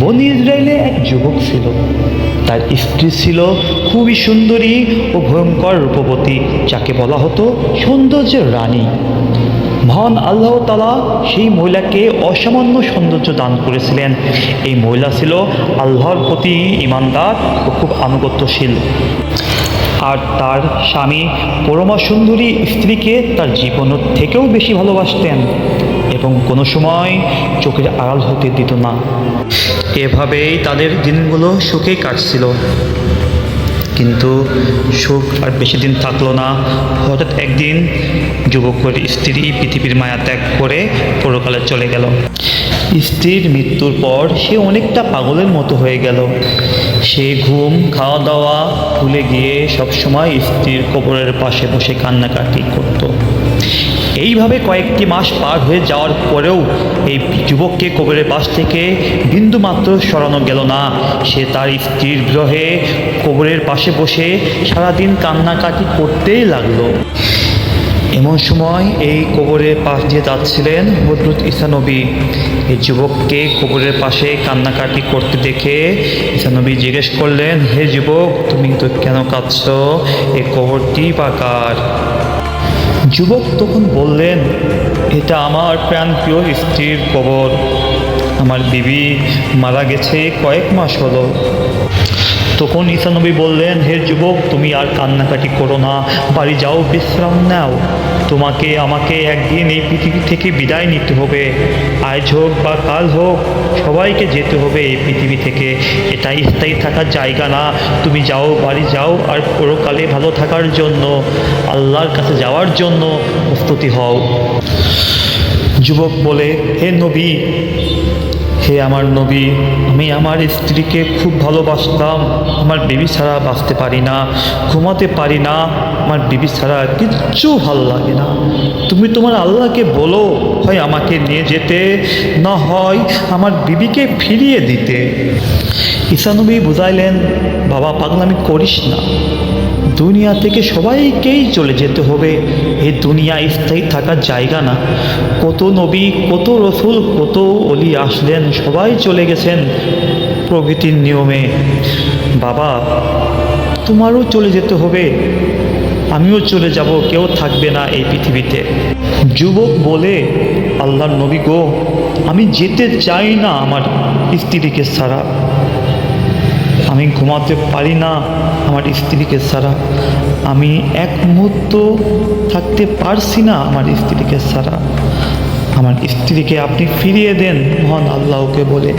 বনী ইসরায়েলে এক যুবক ছিল। তার স্ত্রী ছিল খুবই সুন্দরী ও ভয়ঙ্কর রূপবতী, যাকে বলা হতো সৌন্দর্যের রানী। মহান আল্লাহ তাআলা সেই মহিলাকে অসামান্য সৌন্দর্য দান করেছিলেন। এই মহিলা ছিল আল্লাহর প্রতি ঈমানদার ও খুব আনুগত্যশীল। আর তার স্বামী পরমা সুন্দরী স্ত্রীকে তার জীবনের থেকেও বেশি ভালোবাসতেন এবং কোনো সময় চোখের আড়াল হতে দিত না। এভাবেই তাদের দিনগুলো সুখে কাটছিল। কিন্তু সুখ আর বেশি দিন থাকলো না। হঠাৎ একদিন যুবকের স্ত্রী পৃথিবীর মায়া ত্যাগ করে পরকালে চলে গেল। স্ত্রীর মৃত্যুর পর সে অনেকটা পাগলের মতো হয়ে গেল। সে ঘুম, খাওয়া দাওয়া ভুলে গিয়ে সবসময় স্ত্রীর কবরের পাশে বসে কান্নাকাটি করত। এইভাবে কয়েকটি মাস পার হয়ে যাওয়ার পরেও এই যুবককে কবরের পাশ থেকে বিন্দুমাত্র সরানো গেল না। সে তার স্ত্রীর বিরহে কবরের পাশে বসে সারাদিন কান্নাকাটি করতেই লাগলো। এমন সময় এই কবরের পাশ দিয়ে যাচ্ছিলেন হযরত ঈসা নবী। এই যুবককে কবরের পাশে কান্নাকাটি করতে দেখে ঈসা নবী জিজ্ঞেস করলেন, হে যুবক, তুমি তো কেন কাঁদছ? এই কবরটি বা কার? যুবক তখন বললেন, এটা আমার প্রাণপ্রিয় স্ত্রীর কবর। আমার বিবি মারা গেছে কয়েক মাস হলো। তখন ঈসা নবী বললেন, হে যুবক, তুমি আর কান্নাকাটি করো না, বাড়ি যাও, বিশ্রাম নাও। তোমাকে আমাকে একদিন এই পৃথিবী থেকে বিদায় নিতে হবে। আজ হোক বা কাল হোক, সবাইকে যেতে হবে এই পৃথিবী থেকে। এটা স্থায়ী থাকার জায়গা না। তুমি যাও, বাড়ি যাও, আর পরকালে ভালো থাকার জন্য, আল্লাহর কাছে যাওয়ার জন্য প্রস্তুতি হও। যুবক বলে, হে নবী, হে আমার নবী, আমি আমার স্ত্রীকে খুব ভালোবাসতাম। আমার বিবি ছাড়া বাঁচতে পারি না, ঘুমাতে পারি না, আমার বিবি ছাড়া কিচ্ছু ভালো লাগে না। তুমি তোমার আল্লাহকে বলো, হয় আমাকে নিয়ে যেতে, না হয় আমার বিবিকে ফিরিয়ে দিতে। ঈসা নবী বুঝাইলেন, বাবা, পাগলামি করিস না। দুনিয়া থেকে সবাইকেই চলে যেতে হবে। এই দুনিয়া স্থায়ী থাকার জায়গা না। কত নবী, কত রসুল, কত অলি আসলেন, সবাই চলে গেছেন প্রকৃতির নিয়মে। বাবা, তোমারও চলে যেতে হবে, আমিও চলে যাব, কেউ থাকবে না এই পৃথিবীতে। যুবক বলে, আল্লাহর নবী গো, আমি যেতে চাই না আমার স্ত্রীকে ছাড়া। আমি ঘুমাতে পারি না আমার স্ত্রীকে ছাড়া। আমি এক মুহূর্ত থাকতে পারছি না আমার স্ত্রীকে ছাড়া। আমার স্ত্রীকে আপনি ফিরিয়ে দেন মহান আল্লাহকে বলে।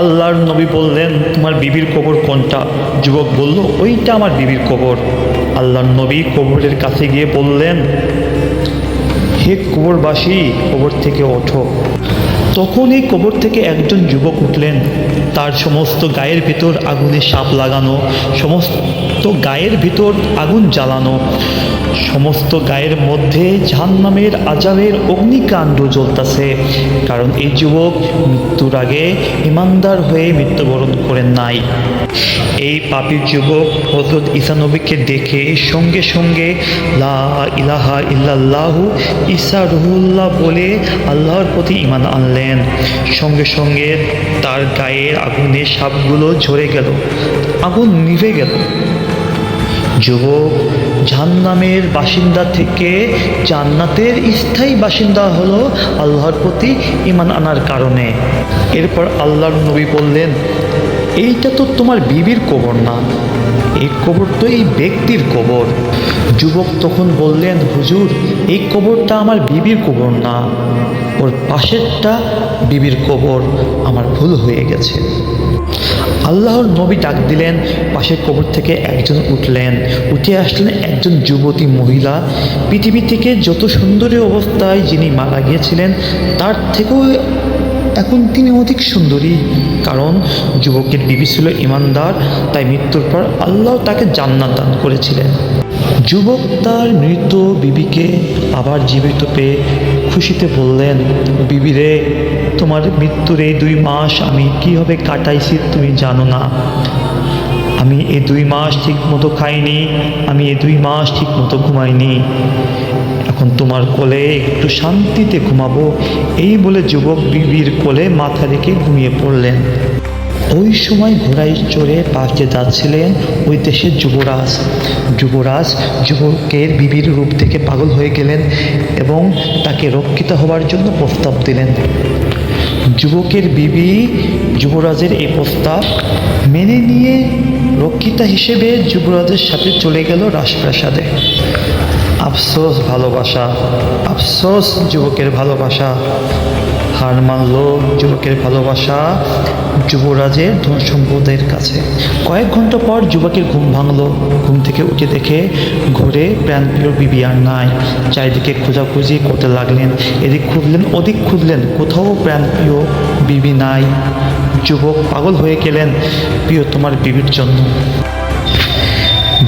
আল্লাহর নবী বললেন, তোমার বিবির কবর কোনটা? যুবক বলল, ওইটা আমার বিবির কবর। আল্লাহর নবী কবরের কাছে গিয়ে বললেন, হে কবরবাসী, কবর থেকে ওঠো। তখন এই কবর থেকে একজন যুবক উঠলেন। তার সমস্ত গায়ের ভিতর আগুনে সাপ লাগানো, সমস্ত গায়ের ভিতর আগুন জ্বালানো, সমস্ত গায়ের মধ্যে জাহান্নামের আযাবের অগ্নিকাণ্ড জ্বলতেছে। কারণ এই যুবক মৃত্যুর আগে ঈমানদার হয়ে মৃত্যুবরণ করেন নাই। এই পাপী যুবক হযরত ঈসা নবীকে দেখে সঙ্গে সঙ্গে লা ইলাহা ইল্লাল্লাহু ঈসা রুহুল্লাহ বলে আল্লাহর প্রতি ঈমান আনলেন। সঙ্গে সঙ্গে তার গায়ের আগুনে সাপগুলো ঝরে গেল, আগুন নিভে গেল। যুবক জাহান্নামের বাসিন্দা থেকে জান্নাতের স্থায়ী বাসিন্দা হলো আল্লাহর প্রতি ঈমান আনার কারণে। এরপর আল্লাহর নবী বললেন, এইটা তো তোমার বিবির কবর না, এই কবর তো এই ব্যক্তির কবর। যুবক তখন বললেন, হুজুর, এই কবরটা আমার বিবির কবর না, ওর পাশেরটা বিবির কবর, আমার ভুল হয়ে গেছে। আল্লাহর নবী ডাক দিলেন। পাশের কবর থেকে একজন উঠলেন। উঠে আসলেন একজন যুবতী মহিলা। পৃথিবী থেকে যত সুন্দরী অবস্থায় যিনি মারা গিয়েছিলেন, তার থেকেও এখন তিনি অধিক সুন্দরী। কারণ যুবকের বিবি ছিল ঈমানদার, তাই মৃত্যুর পর আল্লাহ তাকে জান্নাত দান করেছিলেন। যুবক তার মৃত বিবিকে আবার জীবিত পেয়ে খুশিতে বললেন, বিবি রে, তোমার মৃত্যুর এই 2 মাস আমি কীভাবে কাটাইছি তুমি জানো না। আমি এই 2 মাস ঠিক মতো খাইনি, আমি এই 2 মাস ঠিক মতো ঘুমাইনি। তখন তোমার কোলে একটু শান্তিতে ঘুমাবো, এই বলে যুবক বিবির কোলে মাথা রেখে ঘুমিয়ে পড়লেন। ওই সময় ঘোড়ায় চড়ে পাশে যাচ্ছিলেন ওই দেশের যুবরাজ। যুবরাজ যুবকের বিবির রূপ থেকে পাগল হয়ে গেলেন এবং তাকে রক্ষিত হওয়ার জন্য প্রস্তাব দিলেন। যুবকের বিবি যুবরাজের এই প্রস্তাব মেনে নিয়ে রক্ষিতা হিসেবে যুবরাজের সাথে চলে গেল রাজপ্রাসাদে। আফসোস ভালোবাসা, আফসোস যুবকের ভালোবাসা, হার মানল যুবকের ভালোবাসা যুবরাজের ধন সম্পদের কাছে। কয়েক ঘন্টা পর যুবকের ঘুম ভাঙল। ঘুম থেকে উঠে দেখে ঘরে প্রাণপ্রিয় বিবি আর নাই। চারিদিকে খোঁজাখুঁজি করতে লাগলেন, এদিক খুঁজলেন ওদিক খুঁজলেন, কোথাও প্রাণপ্রিয় বিবি নাই। যুবক পাগল হয়ে গেলেন প্রিয়তমার বিবির জন্য।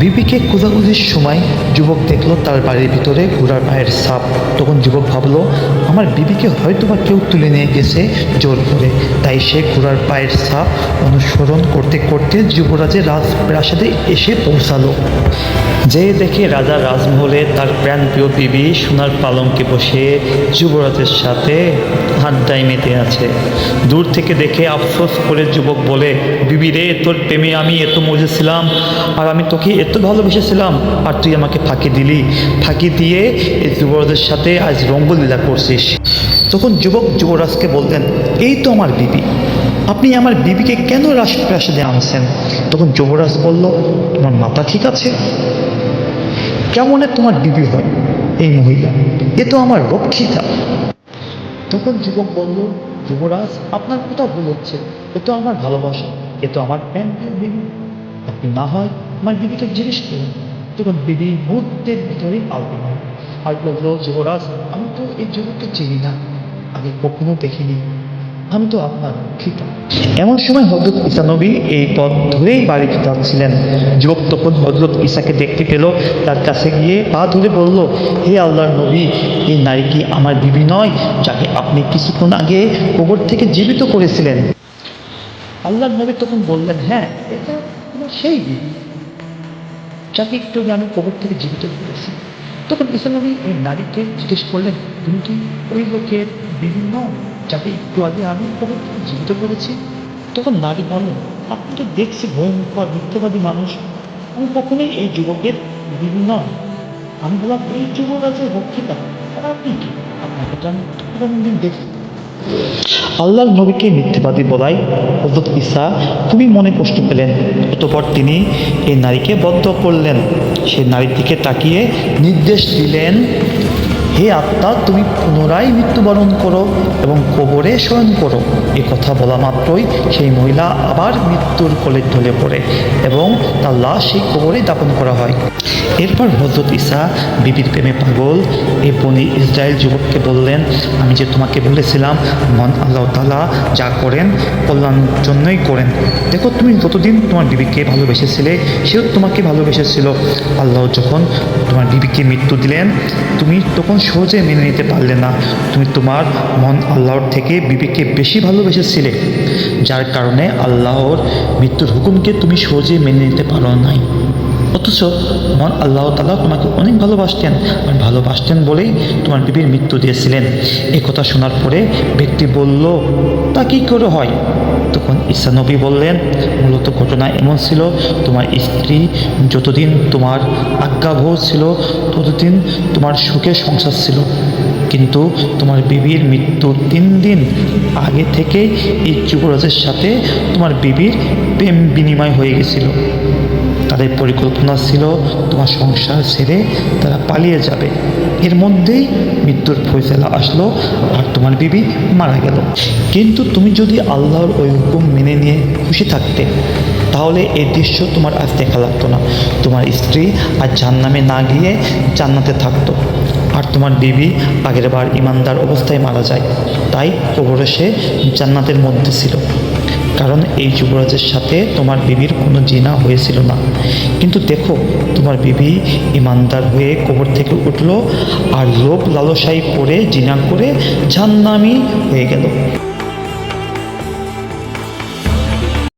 বিবিকে খোঁজাখুঁজির সময় যুবক দেখলো তার বাড়ির ভিতরে ঘোড়ার পায়ের ছাপ। তখন যুবক ভাবলো, আমার বিবিকে হয়তো বা কেউ তুলে নিয়ে গেছে জোর করে। তাই সে ঘোড়ার পায়ের ছাপ অনুসরণ করতে করতে যুবরাজের রাজপ্রাসাদে এসে পৌঁছালো। যে দেখে রাজা রাজমহলে তার প্রাণপ্রিয় বিবি সোনার পালঙ্কে বসে যুবরাজের সাথে আড্ডায় মেতে আছে। দূর থেকে দেখে আফসোস করে যুবক বলে, বিবি রে, তোর প্রেমে আমি এত মজেছিলাম, আর আমি তোকে এত ভালোবেসেছিলাম, আর তুই আমাকে ফাঁকি দিলি। ফাঁকি দিয়ে এই যুবরাজের সাথে আজ রঙ্গলীলা করছিস। তখন যুবক যুবরাজকে বললেন, এই তো আমার বিবি, আপনি আমার বিবিকে কেন রাজপ্রাসাদে আনছেন? তখন যুবরাজ বলল, তোমার মাথা ঠিক আছে? কেমনে তোমার বিবি হয় এই মহিলা? এ তো আমার রক্ষিতা। তখন যুবক বলল, যুবরাজ, আপনার কথা ভুল হচ্ছে, এ তো আমার ভালোবাসা, এ তো আমার প্রাণপ্রিয় বিবি। আপনি না হয় আমার বিবিকে জিজ্ঞেস করুন। তখন বিবি মুহূর্তের ভিতরে আলপি হয় আর বলল, যুবরাজ, আমি তো এই যুবককে চিনি না, আমি কখনো দেখিনি, আমি তো আপনার রক্ষিতা। এমন সময় হযরত ঈসা নবী এই পথ ধরেই বাড়িতে যাচ্ছিলেন। যুবক তখন হযরত ঈসাকে দেখতে পেল, তার কাছে গিয়ে পা ধরে বলল, হে আল্লাহর নবী, এই নারী কি আমার বিবি নয়, যাকে আপনি কিছুক্ষণ আগে কবর থেকে জীবিত করেছিলেন? আল্লাহর নবী তখন বললেন, হ্যাঁ, এটা তোমার সেই বিবি, যাকে একটু আগে আমি কবর থেকে জীবিত করেছি। তখন ঈসা নবী এই নারীকে জিজ্ঞেস করলেন, তুমি কি ওই লোকের বিবি নও যাকে একটু আগে আমি কবর থেকে জীবিত করেছি? তখন নারী বললেন, আপনি তো দেখছি ভয়ঙ্কর মিথ্যাবাদী মানুষ, আমি কখনোই এই যুবকের বিবি নয়। আমি বললাম, এই যুবরাজের রক্ষিতা, আর আপনি কি? আপনাকে তো আমি কোনোদিন দেখি। আল্লাহর নবীকে মিথ্যাবাদী বলায় হযরত ঈসা খুবই মনে কষ্ট পেলেন। অতঃপর তিনি এই নারীকে বদ্ধ করলেন। সে নারীর দিকে তাকিয়ে নির্দেশ দিলেন, হে আত্মা, তুমি পুনরায় মৃত্যুবরণ করো এবং কবরে শয়ন করো। এ কথা বলা মাত্রই সেই মহিলা আবার মৃত্যুর কোলে ঢলে পড়ে এবং তার লাশ সেই কবরে দাপন করা হয়। এরপর হযরত ঈসা বিবির প্রেমে পাগল এই বনি ইসরায়েল যুবককে বললেন, আমি যে তোমাকে বলেছিলাম, মহান আল্লাহ তাআলা যা করেন কল্যাণের জন্যই করেন। দেখো, তুমি যতদিন তোমার বিবিকে ভালোবেসেছিলে, সেও তোমাকে ভালোবেসেছিল। আল্লাহ যখন তোমার বিবিকে মৃত্যু দিলেন, তুমি তখন সহজে মেনে নিতে পারলে না। তুমি তোমার মন আল্লাহর থেকে বিবিকে বেশি ভালোবেসেছিলে, যার কারণে আল্লাহর মৃত্যুর হুকুমকে তুমি সহজে মেনে নিতে পারো নাই। অথচ মহান আল্লাহ তাআলা তোমাকে অনেক ভালোবাসতেন, আর ভালোবাসতেন বলেই তোমার বিবির মৃত্যু দিয়েছিলেন। এই কথা শোনার পরে ব্যক্তি বলল, তা কী করে হয়? তখন ঈসা নবী বললেন, মূলত ঘটনা এমন ছিল, তোমার স্ত্রী যতদিন তোমার আজ্ঞাবহ ছিল ততদিন তোমার সুখে সংসার ছিল, কিন্তু তোমার বিবির মৃত্যুর 3 দিন আগে থেকে এই যুবরাজের সাথে তোমার বিবির প্রেম বিনিময় হয়ে গেছিল। তাদের পরিকল্পনা ছিল তোমার সংসার ছেড়ে তারা পালিয়ে যাবে। এর মধ্যেই মৃত্যুর ফয়সালা আসলো আর তোমার বিবি মারা গেল। কিন্তু তুমি যদি আল্লাহর ওই হুকুম মেনে নিয়ে খুশি থাকতে, তাহলে এই দৃশ্য তোমার আজ দেখা লাগতো না। তোমার স্ত্রী আর জাহান্নামে না গিয়ে জান্নাতে থাকতো, আর তোমার বিবি আগের বার ইমানদার অবস্থায় মারা যায়, তাই কবরে সে জান্নাতের মধ্যে ছিল। কারণ এই যুবরাজের সাথে তোমার বিবির কোনো জিনা হয়েছিল না। কিন্তু দেখো, তোমার বিবি ইমানদার হয়ে কবর থেকে উঠল আর লোভ লালসায় পড়ে জিনা করে জাহান্নামী হয়ে গেল।